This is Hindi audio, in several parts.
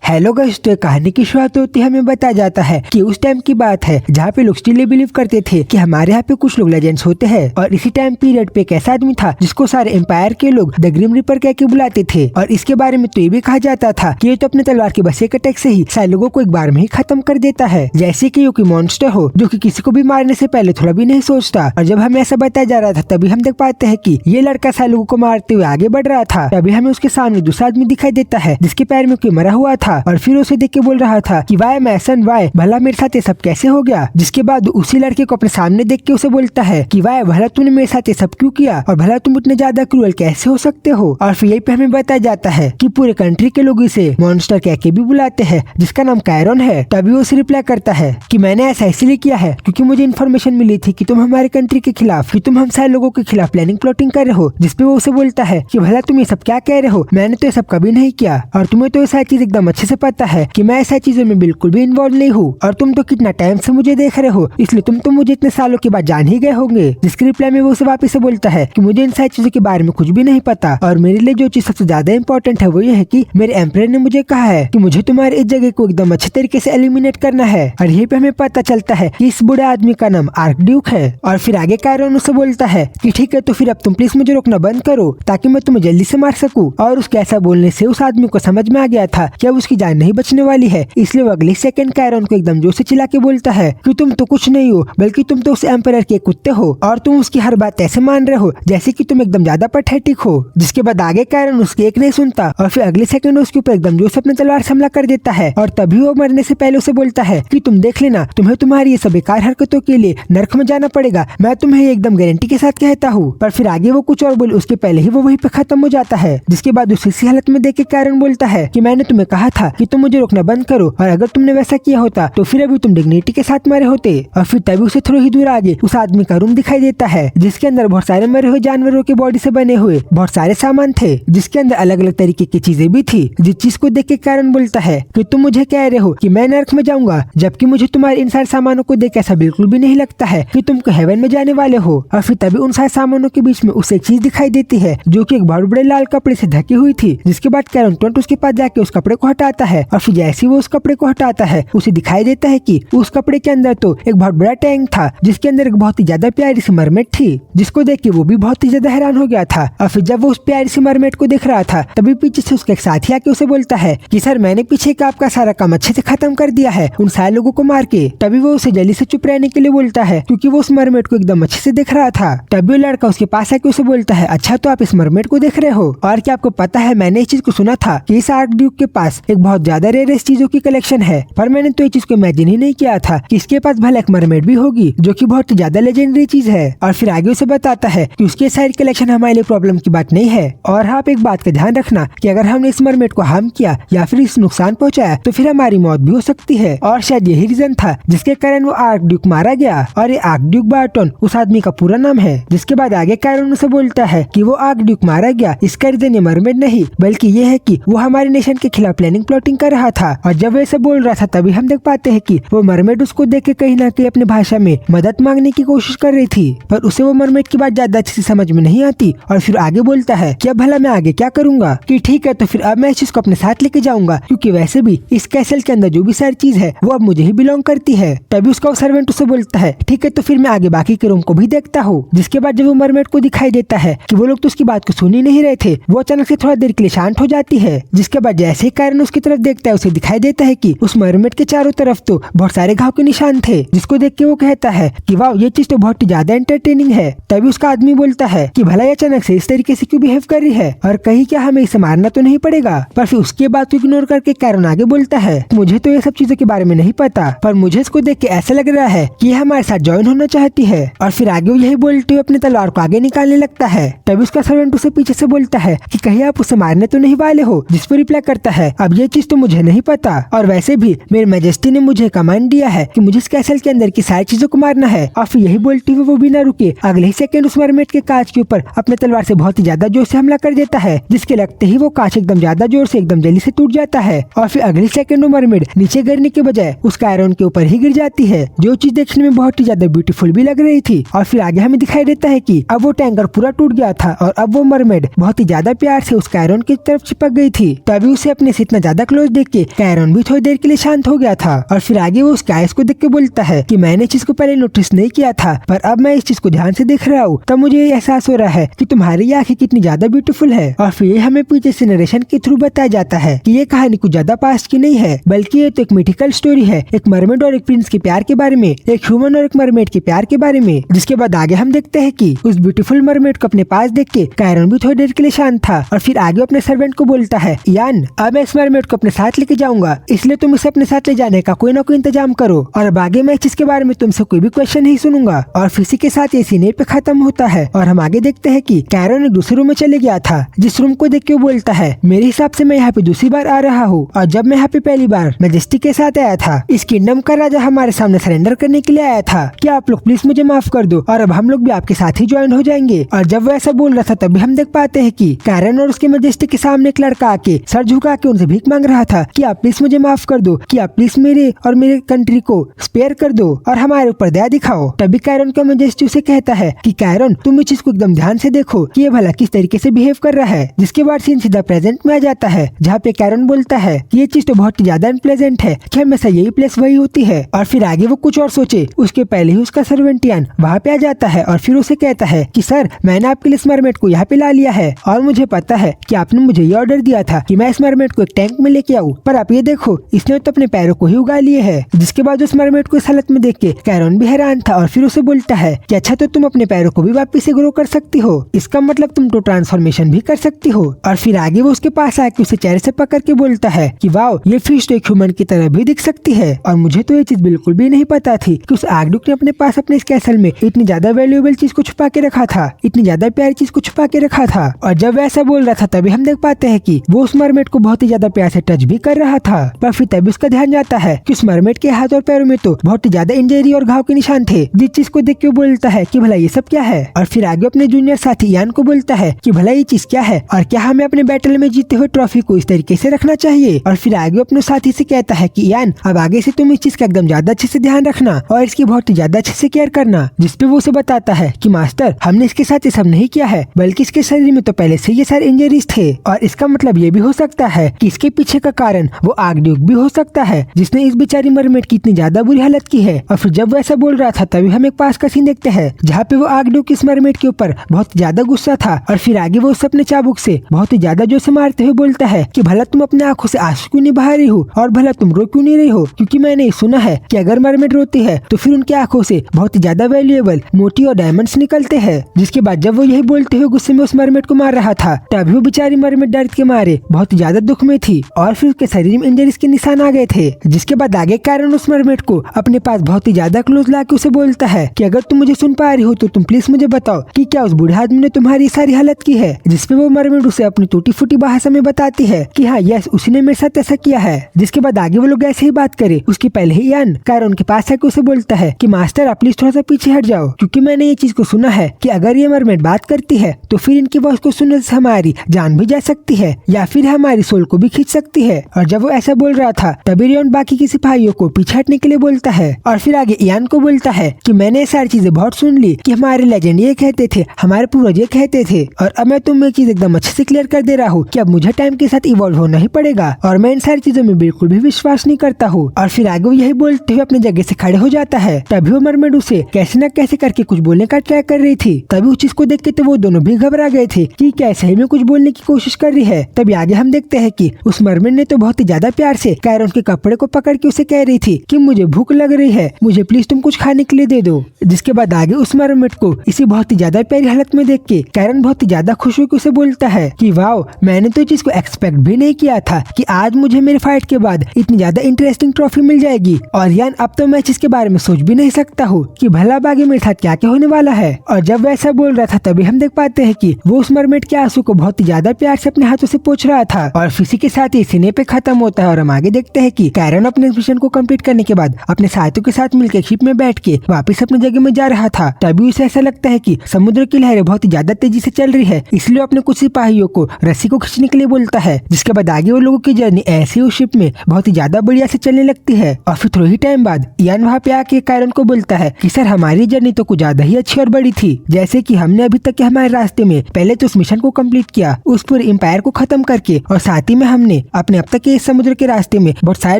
हेलो गाइस, तो कहानी की शुरुआत होती है, हमें बताया जाता है कि उस टाइम की बात है जहाँ पे लोग स्टिल बिलीव करते थे कि हमारे यहाँ पे कुछ लोग लेजेंड्स होते हैं। और इसी टाइम पीरियड पे एक ऐसा आदमी था जिसको सारे एम्पायर के लोग द ग्रिम रिपर कह के बुलाते थे। और इसके बारे में तो ये भी कहा जाता था कि ये तो अपने तलवार के बस एक अटैक से ही सारे लोगों को एक बार में ही खत्म कर देता है, जैसे कि कोई मॉन्स्टर हो जो कि किसी को भी मारने से पहले थोड़ा भी नहीं सोचता। और जब हमें ऐसा बताया जा रहा था तभी हम देख पाते हैं कि ये लड़का सारे लोगों को मारते हुए आगे बढ़ रहा था। तभी हमें उसके सामने दूसरा आदमी दिखाई देता है जिसके पैर में कोई मरा हुआ था और फिर उसे देख के बोल रहा था कि वाई मैसन वाई, भला मेरे साथ ये सब कैसे हो गया। जिसके बाद उसी लड़के को अपने सामने देख के उसे बोलता है कि वाई, भला तूने मेरे साथ ये सब क्यों किया और भला तुम इतने ज्यादा क्रूअल कैसे हो सकते हो। और फिर यही पे हमें बताया जाता है कि पूरे कंट्री के लोग इसे मॉन्स्टर कह के भी बुलाते हैं जिसका नाम कायरन है। तभी वो उसे रिप्लाई करता है कि मैंने ऐसा इसलिए किया है क्योंकि मुझे इन्फॉर्मेशन मिली थी कि तुम हमारे कंट्री के खिलाफ, कि तुम हम सारे लोगों के खिलाफ प्लानिंग प्लॉटिंग कर रहे हो। जिसपे वो उसे बोलता है कि भला तुम ये सब क्या कह रहे हो, मैंने तो ये सब कभी नहीं किया और तुम्हें तो ऐसा चीज एकदम अच्छे से पता है कि मैं ऐसा चीजों में बिल्कुल भी इन्वॉल्व नहीं हूँ और तुम तो कितना टाइम से मुझे देख रहे हो, इसलिए तुम तो मुझे इतने सालों के बाद जान ही गए होंगे। जिसके रिप्लाई में वो उसे वापस से बोलता है कि मुझे इन सारी चीजों के बारे में कुछ भी नहीं पता और मेरे लिए जो चीज सबसे ज्यादा इंपॉर्टेंट है वो ये है कि मेरे एम्परर ने मुझे कहा है कि मुझे तुम्हारे इस जगह को एकदम अच्छे तरीके से एलिमिनेट करना है। और यहीं पे हमें पता चलता है कि इस बूढ़े आदमी का नाम आर्कड्यूक है। और फिर आगे कायरन उससे बोलता है कि ठीक है, तो फिर अब तुम प्लीज मुझे रोकना बंद करो ताकि मैं तुम्हें जल्दी से मार सकूं। और उसके ऐसा बोलने से उस आदमी को समझ में आ गया था कि अब उसकी जान नहीं बचने वाली है, इसलिए वो अगले सेकंड कायरन को एकदम जोर से चिल्ला के बोलता है कि तुम तो कुछ नहीं हो, बल्कि तुम तो उस एम्परर के कुत्ते हो और तुम उसकी हर बात ऐसे मान रहे हो जैसे कि तुम एकदम ज्यादा पैथेटिक हो। जिसके बाद आगे कायरन उसकी एक नहीं सुनता और फिर अगले सेकंड उसके ऊपर एकदम जोर से अपने तलवार से हमला कर देता है। और तभी वो मरने से पहले उसे बोलता है कि तुम देख लेना, तुम्हें तुम्हारी ये सब बेकार हरकतों के लिए नर्क में जाना पड़ेगा, मैं तुम्हें एकदम गारंटी के साथ कहता हूँ। पर फिर आगे वो कुछ और बोले उसके पहले ही वो वहीं पे खत्म हो जाता है। जिसके बाद उसे इसी हालत में देख के कायरन बोलता है कि मैंने तुम्हें कहा था कि तुम मुझे रोकना बंद करो और अगर तुमने वैसा किया होता तो फिर अभी तुम डिग्निटी के साथ मरे होते। और फिर तभी उसे थोड़ी ही दूर आगे उस आदमी का रूम दिखाई देता है जिसके अंदर बहुत सारे मरे हुए जानवरों के बॉडी से बने हुए बहुत सारे सामान थे, जिसके अंदर अलग अलग तरीके की चीजें भी थी। जिस चीज को देख के कायरन बोलता है कि तुम मुझे कह रहे हो कि मैं नर्क में जाऊंगा, जबकि मुझे तुम्हारे इन सारे सामानों को देख ऐसा बिल्कुल भी नहीं लगता है कि तुमको हेवन में जाने वाले हो। और फिर तभी उन सारे सामानों के बीच में उसे एक चीज दिखाई देती है जो कि एक बहुत बड़े लाल कपड़े से ढकी हुई थी। जिसके बाद कायरन तुरंत उसके पास जाके उस कपड़े को हटाता है और फिर जैसे ही वो उस कपड़े को हटाता है उसे दिखाई देता है कि उस कपड़े के अंदर तो एक बहुत बड़ा टैंक था जिसके अंदर एक बहुत ही ज्यादा प्यारी सी मरमेड थी, जिसको देख के वो भी बहुत ही ज्यादा हैरान हो गया था। और फिर जब वो उस प्यारी सी मरमेड को देख रहा था तभी पीछे से उसके एक साथी आके उसे बोलता है कि सर, मैंने पीछे का आपका सारा काम अच्छे से खत्म कर दिया है उन सारे लोगों को मार के। तभी वो उसे जल्दी से चुप रहने के लिए बोलता है क्योंकि वो उस मरमेड को एकदम अच्छे से देख रहा था। तभी वो लड़का उसके पास आके उसे बोलता है, अच्छा तो आप इस मरमेड को देख रहे हो और क्या आपको पता है मैंने इस चीज को सुना था कि इस आर्कड्यूक के पास एक बहुत ज्यादा रेयरेस्ट चीजों की कलेक्शन है, पर मैंने तो ये चीज को इमेजिन ही नहीं किया था कि इसके पास भला एक मरमेड भी होगी जो कि बहुत ही ज्यादा लेजेंडरी चीज है। और फिर आगे उसे बताता है कि उसके सारी कलेक्शन हमारे लिए प्रॉब्लम की बात नहीं है और आप एक बात का ध्यान रखना कि अगर हमने इस मरमेड को हार्म किया या फिर इस नुकसान पहुंचाया तो फिर हमारी मौत भी हो सकती है। और शायद यही रीजन था जिसके कारण वो आर्कड्यूक मारा गया और ये आर्कड्यूक बार्टन उस आदमी का पूरा नाम है। जिसके बाद आगे कायरन उसे बोलता है कि वो आर्कड्यूक मारा गया इसका रीजन ये मरमेड नहीं बल्कि ये है कि वो हमारे नेशन के खिलाफ प्लानिंग प्लॉटिंग कर रहा था। और जब वैसे बोल रहा था तभी हम देख पाते हैं कि वो मरमेड उसको देख के कहीं ना कहीं अपनी भाषा में मदद मांगने की कोशिश कर रही थी, पर उसे वो मरमेड की बात ज्यादा अच्छे से समझ में नहीं आती। और फिर आगे बोलता है कि अब भला मैं आगे क्या करूंगा, कि ठीक है तो फिर अब मैं इस चीज को अपने साथ लेके जाऊंगा क्योंकि वैसे भी इस कैसल के अंदर जो भी सारी चीज है वो अब मुझे ही बिलोंग करती है। तभी उसका सर्वेंट उसे बोलता है ठीक है तो फिर मैं आगे बाकी के रूम को भी देखता हूँ। जिसके बाद जब वो मरमेड को दिखाई देता है कि वो लोग तो उसकी बात को सुन ही नहीं रहे थे, वो अचानक से थोड़ा देर के लिए शांत हो जाती है। जिसके बाद जैसे ही कायरन उसकी तरफ देखता है उसे दिखाई देता है कि उस मरमेड के चारों तरफ तो बहुत सारे घाव के निशान थे, जिसको देख के वो कहता है कि वाह, ये चीज तो बहुत ही ज्यादा एंटरटेनिंग है। तभी उसका आदमी बोलता है कि भला ये अचानक से इस तरीके से क्यों बिहेव कर रही है और कहीं क्या हमें इसे मारना तो नहीं पड़ेगा। पर फिर उसके बाद तो इग्नोर करके कायरन आगे बोलता है मुझे तो ये सब चीजों के बारे में नहीं पता, पर मुझे इसको देख के ऐसा लग रहा है कि ये हमारे साथ ज्वाइन होना चाहती है। और फिर आगे वो यही बोलते हुए अपनी तलवार को आगे निकालने लगता है। तभी उसका सर्वेंट उसे पीछे से बोलता है कि कहीं आप उसे मारने तो नहीं वाले हो। जिस पर रिप्लाई करता है अब ये चीज तो मुझे नहीं पता और वैसे भी मेरी मैजेस्टी ने मुझे कमांड दिया है कि मुझे इस कैसल के अंदर की सारी चीजों को मारना है। और फिर यही बोलते हुए वो बिना रुके अगले ही सेकंड उस मरमेड के कांच के ऊपर अपने तलवार से बहुत ही ज्यादा जोर से हमला कर देता है, जिसके लगते ही वो कांच एकदम ज्यादा जोर से एकदम जल्दी से टूट जाता है। और फिर अगले सेकंड वो मरमेड नीचे गिरने के बजाय उस कायरन के ऊपर ही गिर जाती है, जो चीज देखने में बहुत ही ज्यादा ब्यूटीफुल भी लग रही थी। और फिर आगे हमें दिखाई देता है कि अब वो टैंकर पूरा टूट गया था और अब वो मरमेड बहुत ही ज्यादा प्यार से उस कायरन की तरफ चिपक गई थी। तभी उसे अपने से इतना ज्यादा ज्यादा क्लोज देख के कैरन भी थोड़ी देर के लिए शांत हो गया था और फिर आगे वो उसके आइस को देख के बोलता है कि मैंने चीज को पहले नोटिस नहीं किया था, पर अब मैं इस चीज को ध्यान से देख रहा हूँ, तब मुझे ये एहसास हो रहा है कि तुम्हारी आंखें कितनी ज्यादा ब्यूटीफुल है। और फिर हमें पीछे से नरेशन के थ्रू बताया जाता है कि ये कहानी कुछ ज्यादा पास्ट की नहीं है, बल्कि ये तो एक मिथिकल स्टोरी है, एक मरमेड और एक प्रिंस के प्यार के बारे में, एक ह्यूमन और एक मरमेड के प्यार के बारे में। जिसके बाद आगे हम देखते हैं कि उस ब्यूटीफुल मरमेड को अपने पास देख के कैरन भी थोड़ी देर के लिए शांत था और फिर आगे अपने सर्वेंट को बोलता है, यान अब मैं इस मरमेड को अपने साथ लेके जाऊंगा, इसलिए तुम इसे अपने साथ ले जाने का कोई ना कोई इंतजाम करो और अब आगे मैं इस चीज के बारे में तुमसे कोई भी क्वेश्चन नहीं सुनूंगा। और इसी के साथ ये सीन पे खत्म होता है और हम आगे देखते हैं कि कैरन एक दूसरे रूम में चले गया था, जिस रूम को देख के वो बोलता है, मेरे हिसाब से मैं यहाँ पे दूसरी बार आ रहा हूँ और जब मैं यहाँ पे पहली बार मैजेस्टिक के साथ आया था, इस किंगडम का राजा हमारे सामने सरेंडर करने के लिए आया था, क्या आप लोग प्लीज मुझे माफ कर दो और अब हम लोग भी आपके साथ ही ज्वाइन हो जाएंगे। और जब वो ऐसा बोल रहा था तभी हम देख पाते हैं कि कैरन और उसके मैजेस्टिक के सामने एक लड़का आके सर झुका के उनसे भीख मांग रहा था कि आप प्लीज मुझे माफ कर दो, कि आप प्लीज मेरे और मेरे कंट्री को स्पेयर कर दो और हमारे ऊपर दया दिखाओ। तभी कैरन का मैजेस्टी उसे कहता है कि कैरन तुम इस चीज को एकदम ध्यान से देखो कि ये भला किस तरीके से बिहेव कर रहा है। जिसके बाद सीन सीधा प्रेजेंट में आ जाता है, जहाँ पे कैरन बोलता है कि ये चीज तो बहुत ही ज्यादा अनप्लेजेंट है कि हमेशा यही प्लेस वही होती है। और फिर आगे वो कुछ और सोचे उसके पहले ही उसका सर्वेंट यान वहाँ पे आ जाता है और फिर उसे कहता है कि सर मैंने आपके लिए इस मरमेड को यहाँ पे ला लिया है और मुझे पता है कि आपने मुझे ये ऑर्डर दिया था कि मैं इस मरमेड को एक टैंक में लेके आऊँ, पर आप ये देखो इसने तो अपने पैरों को ही उगा लिए है। जिसके बाद उस मरमेड को इस हालत में देख के कैरन भी हैरान था और फिर उसे बोलता है कि अच्छा तो तुम अपने पैरों को भी वापिस से ग्रो कर सकती हो, इसका मतलब तुम तो ट्रांसफॉर्मेशन भी कर सकती हो। और फिर आगे वो उसके पास आके उसे चेहरे से पकड़ के बोलता है कि वाओ ये फिश तो एक ह्यूमन की तरह भी दिख सकती है और मुझे तो ये चीज बिल्कुल भी नहीं पता थी कि उस आर्कड्यूक ने अपने पास अपने इस कैसल में इतनी ज्यादा वैल्यूएबल चीज को छुपा के रखा था, इतनी ज्यादा प्यारी चीज को छुपा के रखा था। और जब वह ऐसा बोल रहा था तभी हम देख पाते हैं कि वो उस मरमेड को बहुत ही ज्यादा प्यार से टच भी कर रहा था, पर फिर तभी उसका ध्यान जाता है कि उस मरमेड के हाथ और पैरों में तो बहुत ही ज्यादा इंजरी और घाव के निशान थे, जिस चीज को देख के वो बोलता है कि भला ये सब क्या है। और फिर आगे अपने जूनियर साथी यान को बोलता है कि भला ये चीज क्या है और क्या हमें अपने बैटल में जीते हुए ट्रॉफी को इस तरीके से रखना चाहिए। और फिर आगे अपने साथी से कहता है कि यान अब आगे से तुम इस चीज का एकदम ज्यादा अच्छे से ध्यान रखना और इसकी बहुत ही ज्यादा अच्छे से केयर करना। जिसपे वो उसे बताता है कि मास्टर हमने इसके साथ ये सब नहीं किया है, बल्कि इसके शरीर में तो पहले से ये सारे इंजरीज थे और इसका मतलब ये भी हो सकता है कि इसके पीछे का कारण वो आर्कड्यूक भी हो सकता है जिसने इस बेचारी मरमेड की इतनी ज्यादा बुरी हालत की है। और फिर जब वो ऐसा बोल रहा था तभी हम एक पास का सीन देखते हैं जहाँ पे वो आर्कड्यूक इस मरमेड के ऊपर बहुत ज्यादा गुस्सा था और फिर आगे वो उसे अपने चाबुक से बहुत ही ज्यादा जोर से मारते हुए बोलता है कि भला तुम अपने आंखों से आंसू क्यों नहीं बहा रही हो और भला तुम रो क्यों नहीं रही हो, क्योंकि मैंने सुना है कि अगर मरमेड रोती है तो फिर उनकी आंखों से बहुत ही ज्यादा वैल्यूएबल मोती और डायमंड्स निकलते हैं। जिसके बाद जब वो यही बोलते हुए गुस्से में उस मरमेड को मार रहा था तभी वो बेचारी मरमेड दर्द के मारे बहुत ज्यादा दुख में थी और फिर उसके शरीर में इंजरीज के निशान आ गए थे। जिसके बाद आगे कैरन उस मरमेड को अपने पास बहुत ही ज्यादा क्लोज लाके उसे बोलता है कि अगर तुम मुझे सुन पा रही हो तो तुम प्लीज मुझे बताओ कि क्या उस बूढ़े आदमी ने तुम्हारी सारी हालत की है। जिसपे वो मरमेड उसे अपनी टूटी फूटी भाषा में बताती है कि हाँ यस उसी ने मेरे साथ ऐसा किया है। जिसके बाद आगे वो लोग ऐसे ही बात करे उसके पहले ही यान कैरन के पास आके उसे बोलता है कि मास्टर आप प्लीज थोड़ा सा पीछे हट जाओ, क्योंकि मैंने ये चीज को सुना है कि अगर ये मरमेड बात करती है तो फिर इनकी वॉइस को सुनने से हमारी जान भी जा सकती है या फिर हमारी सोल को भी खींच सकती है। और जब वो ऐसा बोल रहा था तभी रियोन बाकी के सिपाहियों को पीछे हटने के लिए बोलता है और फिर आगे यान को बोलता है कि मैंने ये सारी चीजें बहुत सुन ली कि हमारे लेजेंड ये कहते थे, हमारे पूर्वज ये कहते थे और अब मैं तुम्हें चीज एकदम अच्छे से क्लियर कर दे रहा हूँ कि अब मुझे टाइम के साथ इवॉल्व होना ही पड़ेगा और मैं इन सारी चीजों में बिल्कुल भी विश्वास नहीं करता हूँ। और फिर आगे वो यही बोलते हुए अपनी जगह से खड़े हो जाता है। तभी वो मरमेड उसे कैसे न कैसे करके कुछ बोलने का ट्राई कर रही थी। तभी उस चीज को देख के तो वो दोनों भी घबरा गए थे कि क्या सही में कुछ बोलने की कोशिश कर रही है। तभी आगे हम देखते हैं कि उस मरमेड ने तो बहुत ही ज्यादा प्यार से कैरन के कपड़े को पकड़ के उसे कह रही थी कि मुझे भूख लग रही है, मुझे प्लीज तुम कुछ खाने के लिए दे दो। जिसके बाद आगे उस मरमेड को इसी बहुत ही ज्यादा प्यारी हालत में देख के कैरन बहुत ही ज्यादा खुश होकर उसे बोलता है कि वाओ मैंने तो चीज को एक्सपेक्ट भी नहीं किया था कि आज मुझे मेरे फाइट के बाद इतनी ज्यादा इंटरेस्टिंग ट्रॉफी मिल जाएगी। और यान अब तो मैं इसके बारे में सोच भी नहीं सकता हूँ कि भला आगे मेरे साथ क्या क्या होने वाला है। और जब वैसा बोल रहा था तभी हम देख पाते हैं कि वो उस मरमेड के आंसू को बहुत ही ज्यादा प्यार से अपने हाथों से पोंछ रहा था। और इसी के साथ ही सीने पे खत्म होता है और हम आगे देखते हैं कि कैरन अपने मिशन को कंप्लीट करने के बाद अपने साथियों के साथ मिलकर शिप में बैठ के वापस अपनी जगह में जा रहा था। तभी उसे ऐसा लगता है कि समुद्र की लहरें बहुत ही ज्यादा तेजी से चल रही है, इसलिए अपने कुछ सिपाहियों को रस्सी को खींचने के लिए बोलता है। जिसके बाद आगे वो लोगों की जर्नी ऐसी उस शिप में बहुत ही ज्यादा बढ़िया से चलने लगती है। और फिर थोड़ी ही टाइम बाद यान वहाँ पे आके कैरन को बोलता है कि सर हमारी जर्नी तो कुछ ज्यादा ही अच्छी और बड़ी थी, जैसे कि हमने अभी तक के हमारे रास्ते में पहले तो उस मिशन को कंप्लीट किया, उस पूरे एम्पायर को खत्म करके, और साथ ही में हमने अपने अब तक के इस समुद्र के रास्ते में बहुत सारे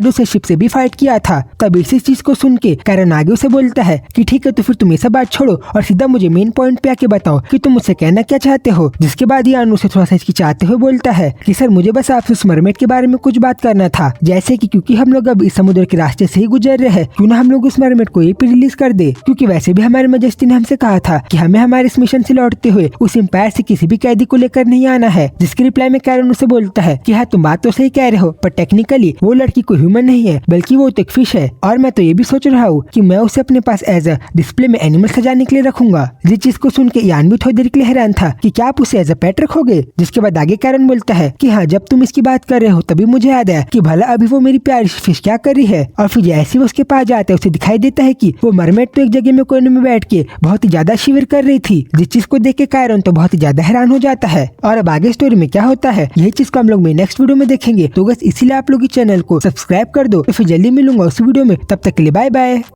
दूसरे शिप से भी फाइट किया था। तब इसी चीज को सुन के कैरन आगे उसे बोलता है कि ठीक है तो फिर तुम ये सब बात छोड़ो और सीधा मुझे मेन पॉइंट पे आके बताओ कि तुम मुझसे कहना क्या चाहते हो। जिसके बाद यान उसे थोड़ा सा हिचकिचाते हुए बोलता है कि सर मुझे बस आपसे उस मरमेड के बारे में कुछ बात करना था, जैसे कि क्योंकि हम लोग अब इस समुद्र के रास्ते से ही गुजर रहे हैं, क्यों ना हम लोग उस मरमेड को ये रिलीज कर दे, क्योंकि वैसे भी हमारे मजेस्टी ने हमसे कहा था कि हमें हमारे इस मिशन से लौटते हुए उस एम्पायर से किसी भी कैदी को लेकर नहीं आना है। जिसके रिप्लाई में कैरन उसे बोलता है कि हाँ तुम बात तो सही कह रहे हो, पर टेक्निकली वो लड़की कोई ह्यूमन नहीं है बल्कि वो तो एक फिश है, और मैं तो ये भी सोच रहा हूँ कि मैं उसे अपने पास एज अ डिस्प्ले में एनिमल सजाने के लिए रखूंगा। जिस चीज को सुन के यान भी थोड़ी देर के लिए हैरान था कि क्या आप उसे एज अ पेट रखोगे। जिसके बाद आगे कैरन बोलता है कि हाँ जब तुम इसकी बात कर रहे हो तभी मुझे याद आया कि भला अभी वो मेरी प्यारी फिश क्या कर रही है। और फिर जैसे वो उसके पास जाता है उसे दिखाई देता है कि वो मरमेड तो एक जगह में कोने में बैठ के बहुत ही ज्यादा शिविर कर रही थी। जिस चीज को देख के कैरन तो बहुत ही ज्यादा हैरान हो जाता है। और अब आगे स्टोरी में क्या होता है यही चीज को हम लोग नेक्स्ट वीडियो में देखेंगे। तो बस इसीलिए आप लोग इस चैनल को सब्सक्राइब कर दो। तो फिर जल्दी मिलूंगा उस वीडियो में, तब तक के लिए बाय बाय।